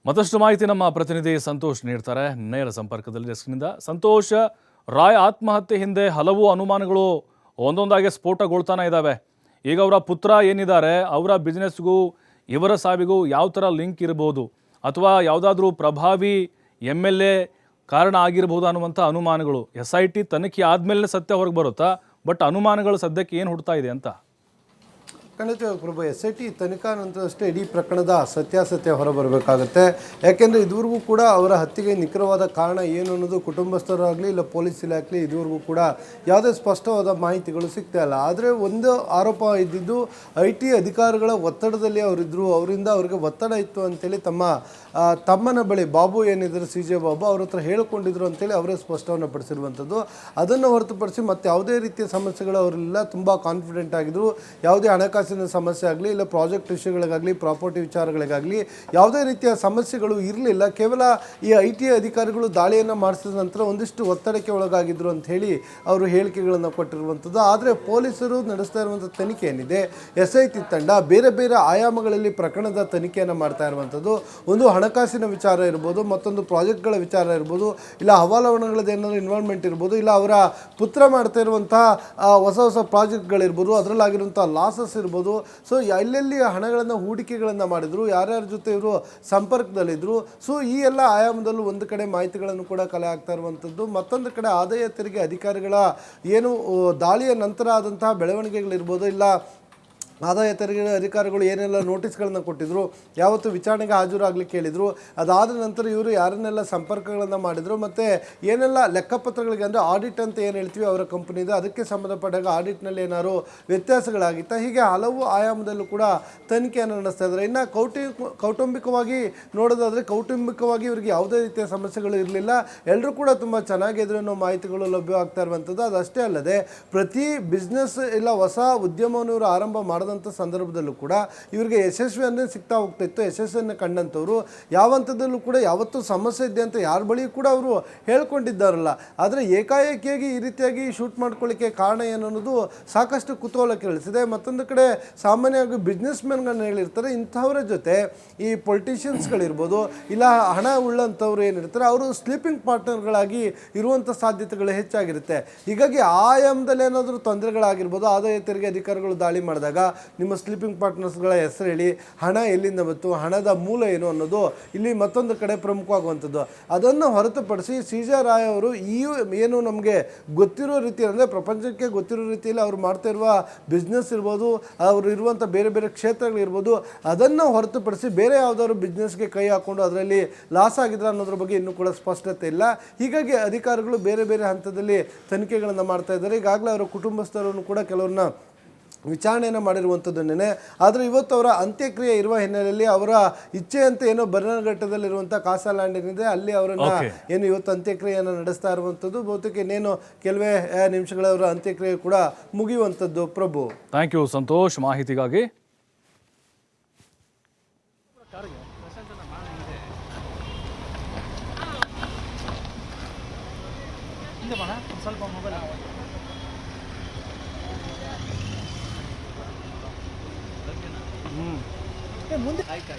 ಮತ್ತಷ್ಟು ಮಾಹಿತಿ ನಮ್ಮ ಪ್ರತಿನಿಧಿ ಸಂತೋಷ್ ನೀಡ್ತಾರೆ ನೇರ ಸಂಪರ್ಕದಲ್ಲಿ ಡೆಸ್ಕ್ನಿಂದ. ಸಂತೋಷ್, ರಾಯ್ ಆತ್ಮಹತ್ಯೆ ಹಿಂದೆ ಹಲವು ಅನುಮಾನಗಳು ಒಂದೊಂದಾಗಿ ಸ್ಫೋಟಗೊಳ್ತಾನೆ ಇದ್ದಾವೆ. ಈಗ ಅವರ ಪುತ್ರ ಏನಿದ್ದಾರೆ ಅವರ ಬಿಸ್ನೆಸ್ಗೂ ಇವರ ಸಾವಿಗೂ ಯಾವ ಥರ ಲಿಂಕ್ ಇರಬಹುದು, ಅಥವಾ ಯಾವುದಾದ್ರೂ ಪ್ರಭಾವಿ MLA ಕಾರಣ ಆಗಿರಬಹುದು ಅನ್ನುವಂಥ ಅನುಮಾನಗಳು SIT ತನಿಖೆ ಆದಮೇಲೆ ಸತ್ಯ ಹೊರಗೆ ಬರುತ್ತಾ? ಬಟ್ ಅನುಮಾನಗಳು ಸದ್ಯಕ್ಕೆ ಏನು ಹುಡ್ತಾ ಇದೆ ಅಂತ? ಖಂಡಿತ ಪ್ರಭು, SIT ತನಿಖಾ ನಂತರಷ್ಟೇ ಇಡೀ ಪ್ರಕರಣದ ಸತ್ಯಾಸತ್ಯ ಹೊರಬರಬೇಕಾಗುತ್ತೆ. ಯಾಕೆಂದರೆ ಇದುವರೆಗೂ ಕೂಡ ಅವರ ಹತ್ಯೆಗೆ ನಿಖರವಾದ ಕಾರಣ ಏನು ಅನ್ನೋದು ಕುಟುಂಬಸ್ಥರಾಗಲಿ ಇಲ್ಲ ಪೊಲೀಸ್ ಇಲಾಖೆ ಇದುವರೆಗೂ ಕೂಡ ಯಾವುದೇ ಸ್ಪಷ್ಟವಾದ ಮಾಹಿತಿಗಳು ಸಿಗ್ತಾ ಇಲ್ಲ. ಆದರೆ ಒಂದು ಆರೋಪ ಇದ್ದಿದ್ದು IT ಅಧಿಕಾರಿಗಳ ಒತ್ತಡದಲ್ಲಿ ಅವರಿದ್ದರು, ಅವರಿಂದ ಅವರಿಗೆ ಒತ್ತಡ ಇತ್ತು ಅಂತೇಳಿ ತಮ್ಮನ ಬಳಿ ಬಾಬು ಏನಿದ್ರು CJ ಬಾಬು ಅವ್ರ ಹತ್ರ ಹೇಳ್ಕೊಂಡಿದ್ರು ಅಂತೇಳಿ ಅವರೇ ಸ್ಪಷ್ಟವನ್ನು ಪಡಿಸಿರುವಂಥದ್ದು. ಅದನ್ನು ಹೊರತುಪಡಿಸಿ ಮತ್ತೆ ಯಾವುದೇ ರೀತಿಯ ಸಮಸ್ಯೆಗಳು ಅವರೆಲ್ಲ ತುಂಬ ಕಾನ್ಫಿಡೆಂಟ್ ಆಗಿದ್ರು. ಯಾವುದೇ ಹಣಕಾಸಿನ ಸಮಸ್ಯೆ ಆಗಲಿ ಇಲ್ಲ ಪ್ರಾಜೆಕ್ಟ್ ವಿಷಯಗಳಿಗಾಗಲಿ ಪ್ರಾಪರ್ಟಿ ವಿಚಾರಗಳಿಗಾಗಲಿ ಯಾವುದೇ ರೀತಿಯ ಸಮಸ್ಯೆಗಳು ಇರಲಿಲ್ಲ. ಕೇವಲ ಈ IT ಅಧಿಕಾರಿಗಳು ದಾಳಿಯನ್ನು ಮಾಡಿಸಿದ ನಂತರ ಒಂದಿಷ್ಟು ಒತ್ತಡಕ್ಕೆ ಒಳಗಾಗಿದ್ರು ಅಂತ ಹೇಳಿ ಅವರು ಹೇಳಿಕೆಗಳನ್ನು ಕೊಟ್ಟಿರುವಂಥದ್ದು. ಆದರೆ ಪೊಲೀಸರು ನಡೆಸ್ತಾ ಇರುವಂಥ ತನಿಖೆ ಏನಿದೆ, SIT ತಂಡ ಬೇರೆ ಬೇರೆ ಆಯಾಮಗಳಲ್ಲಿ ಪ್ರಕರಣದ ತನಿಖೆಯನ್ನು ಮಾಡ್ತಾ ಇರುವಂಥದ್ದು. ಒಂದು ಹಣಕಾಸಿನ ವಿಚಾರ ಇರ್ಬೋದು, ಮತ್ತೊಂದು ಪ್ರಾಜೆಕ್ಟ್ಗಳ ವಿಚಾರ ಇರ್ಬೋದು, ಇಲ್ಲ ಹವಾಲವಣಗಳದ್ದು ಏನಾದರೂ ಇನ್ವಾಲ್ವ್ಮೆಂಟ್ ಇರ್ಬೋದು, ಇಲ್ಲ ಅವರ ಪುತ್ರ ಮಾಡ್ತಾ ಇರುವಂತಹ ಹೊಸ ಹೊಸ ಪ್ರಾಜೆಕ್ಟ್ಗಳಿರ್ಬೋದು, ಅದರಲ್ಲಾಗಿರುವಂಥ ಲಾಸಸ್ ಇರ್ಬೋದು. ಸೊ ಎಲ್ಲೆಲ್ಲಿ ಹಣಗಳನ್ನು ಹೂಡಿಕೆಗಳನ್ನು ಮಾಡಿದ್ರು, ಯಾರ್ಯಾರ ಜೊತೆ ಇವರು ಸಂಪರ್ಕದಲ್ಲಿದ್ದರು. ಸೊ ಈ ಎಲ್ಲ ಆಯಾಮದಲ್ಲೂ ಒಂದು ಕಡೆ ಮಾಹಿತಿಗಳನ್ನು ಕೂಡ ಕಲೆ ಆಗ್ತಾ ಇರುವಂಥದ್ದು. ಮತ್ತೊಂದು ಕಡೆ ಆದಾಯ ತೆರಿಗೆ ಅಧಿಕಾರಿಗಳ ಏನು ದಾಳಿಯ ನಂತರ ಆದಂತಹ ಬೆಳವಣಿಗೆಗಳಿರ್ಬೋದು, ಇಲ್ಲ ಆದಾಯ ತೆರಿಗೆ ಅಧಿಕಾರಿಗಳು ಏನೆಲ್ಲ ನೋಟಿಸ್ಗಳನ್ನು ಕೊಟ್ಟಿದ್ರು, ಯಾವತ್ತು ವಿಚಾರಣೆಗೆ ಹಾಜರಾಗಲಿಕ್ಕೆ ಹೇಳಿದರು, ಅದಾದ ನಂತರ ಇವರು ಯಾರನ್ನೆಲ್ಲ ಸಂಪರ್ಕಗಳನ್ನು ಮಾಡಿದರು, ಮತ್ತು ಏನೆಲ್ಲ ಲೆಕ್ಕಪತ್ರಗಳಿಗೆ ಅಂದರೆ ಆಡಿಟ್ ಅಂತ ಏನು ಹೇಳ್ತೀವಿ ಅವರ ಕಂಪ್ನಿದು, ಅದಕ್ಕೆ ಸಂಬಂಧಪಟ್ಟಾಗ ಆಡಿಟ್ನಲ್ಲಿ ಏನಾದ್ರು ವ್ಯತ್ಯಾಸಗಳಾಗಿತ್ತ, ಹೀಗೆ ಹಲವು ಆಯಾಮದಲ್ಲೂ ಕೂಡ ತನಿಖೆಯನ್ನು ನಡೆಸ್ತಾ ಇದ್ದಾರೆ. ಇನ್ನು ಕೌಟುಂಬಿಕವಾಗಿ ನೋಡೋದಾದರೆ ಕೌಟುಂಬಿಕವಾಗಿ ಇವರಿಗೆ ಯಾವುದೇ ರೀತಿಯ ಸಮಸ್ಯೆಗಳು ಇರಲಿಲ್ಲ, ಎಲ್ಲರೂ ಕೂಡ ತುಂಬ ಚೆನ್ನಾಗಿದ್ರು ಅನ್ನೋ ಮಾಹಿತಿಗಳು ಲಭ್ಯವಾಗ್ತಾ ಇರುವಂಥದ್ದು. ಅದಷ್ಟೇ ಅಲ್ಲದೆ ಪ್ರತಿ ಬಿಸ್ನೆಸ್ ಇಲ್ಲ ಹೊಸ ಉದ್ಯಮವನ್ನು ಇವರು ಆರಂಭ ಮಾಡಿದ ಸಂದರ್ಭದಲ್ಲೂ ಕೂಡ ಇವರಿಗೆ ಯಶಸ್ವಿಯನ್ನೇ ಸಿಗ್ತಾ ಹೋಗ್ತಾ ಇತ್ತು. ಯಶಸ್ಸನ್ನು ಕಂಡಂಥವ್ರು ಯಾವ ಹಂತದಲ್ಲೂ ಕೂಡ ಯಾವತ್ತೂ ಸಮಸ್ಯೆ ಇದೆ ಅಂತ ಯಾರ ಬಳಿ ಕೂಡ ಅವರು ಹೇಳ್ಕೊಂಡಿದ್ದಾರಲ್ಲ. ಆದರೆ ಏಕಾಏಕಿಯಾಗಿ ಈ ರೀತಿಯಾಗಿ ಶೂಟ್ ಮಾಡ್ಕೊಳ್ಳಿಕ್ಕೆ ಕಾರಣ ಏನು ಅನ್ನೋದು ಸಾಕಷ್ಟು ಕುತೂಹಲ ಕೇಳಿಸಿದೆ. ಮತ್ತೊಂದು ಕಡೆ ಸಾಮಾನ್ಯವಾಗಿ ಬಿಸ್ನೆಸ್ ಮೆನ್ಗಳನ್ನ ಹೇಳಿರ್ತಾರೆ, ಇಂಥವರ ಜೊತೆ ಈ ಪೊಲಿಟಿಷಿಯನ್ಸ್ಗಳಿರ್ಬೋದು ಇಲ್ಲ ಹಣ ಉಳ್ಳಂಥವ್ರು ಏನಿರ್ತಾರೆ ಅವರು ಸ್ಲೀಪಿಂಗ್ ಪಾರ್ಟ್ನರ್ಗಳಾಗಿ ಇರುವಂಥ ಸಾಧ್ಯತೆಗಳು ಹೆಚ್ಚಾಗಿರುತ್ತೆ. ಹೀಗಾಗಿ ಆಯಾಮದಲ್ಲಿ ಏನಾದರೂ ತೊಂದರೆಗಳಾಗಿರ್ಬೋದು, ಆದಾಯ ತೆರಿಗೆ ಅಧಿಕಾರಿಗಳು ದಾಳಿ ಮಾಡಿದಾಗ ನಿಮ್ಮ ಸ್ಲೀಪಿಂಗ್ ಪಾರ್ಟ್ನರ್ಸ್ಗಳ ಹೆಸರು ಹೇಳಿ, ಹಣ ಎಲ್ಲಿಂದ ಬಂತು, ಹಣದ ಮೂಲ ಏನು ಅನ್ನೋದು ಇಲ್ಲಿ ಮತ್ತೊಂದು ಕಡೆ ಪ್ರಮುಖವಾಗುವಂಥದ್ದು. ಅದನ್ನು ಹೊರತುಪಡಿಸಿ CJ ರಾಯ್ ಅವರು ಏನು ನಮಗೆ ಗೊತ್ತಿರೋ ರೀತಿ ಅಂದರೆ ಪ್ರಪಂಚಕ್ಕೆ ಗೊತ್ತಿರೋ ರೀತಿಯಲ್ಲಿ ಅವರು ಮಾಡ್ತಾ ಇರುವ ಬಿಸ್ನೆಸ್ ಇರ್ಬೋದು, ಅವರು ಇರುವಂಥ ಬೇರೆ ಬೇರೆ ಕ್ಷೇತ್ರಗಳಿರ್ಬೋದು, ಅದನ್ನು ಹೊರತುಪಡಿಸಿ ಬೇರೆ ಯಾವುದಾದ್ರು ಬಿಸ್ನೆಸ್ಗೆ ಕೈ ಹಾಕ್ಕೊಂಡು ಅದರಲ್ಲಿ ಲಾಸ್ ಆಗಿದ್ರೆ ಅನ್ನೋದ್ರ ಬಗ್ಗೆ ಇನ್ನೂ ಕೂಡ ಸ್ಪಷ್ಟತೆ ಇಲ್ಲ. ಹೀಗಾಗಿ ಅಧಿಕಾರಿಗಳು ಬೇರೆ ಬೇರೆ ಹಂತದಲ್ಲಿ ತನಿಖೆಗಳನ್ನು ಮಾಡ್ತಾ ಇದ್ದಾರೆ. ಈಗಾಗಲೇ ಅವರ ಕುಟುಂಬಸ್ಥರನ್ನು ಕೂಡ ಕೆಲವ್ರನ್ನ ವಿಚಾರಣೆಯನ್ನು ಮಾಡಿರುವಂಥದ್ದನ್ನೇ. ಆದರೆ ಇವತ್ತು ಅವರ ಅಂತ್ಯಕ್ರಿಯೆ ಇರುವ ಹಿನ್ನೆಲೆಯಲ್ಲಿ ಅವರ ಇಚ್ಛೆಯಂತೆ ಏನೋ ಬನ್ನಘಟ್ಟದಲ್ಲಿರುವಂಥ ಕಾಸಾಲ್ಯಾಂಡ್ ಏನಿದೆ ಅಲ್ಲಿ ಅವರನ್ನು ಏನು ಇವತ್ತು ಅಂತ್ಯಕ್ರಿಯೆಯನ್ನು ನಡೆಸ್ತಾ ಇರುವಂಥದ್ದು. ಬಹುತೇಕ ಇನ್ನೇನು ಕೆಲವೇ ನಿಮಿಷಗಳ ಅವರ ಅಂತ್ಯಕ್ರಿಯೆ ಕೂಡ ಮುಗಿಯುವಂಥದ್ದು. ಪ್ರಭು, ಥ್ಯಾಂಕ್ ಯು ಸಂತೋಷ್ ಮಾಹಿತಿಗಾಗಿ. ಸ್ವಲ್ಪ ಮೊಬೈಲ್ ಮುಂದೆ ಆಯ್ತು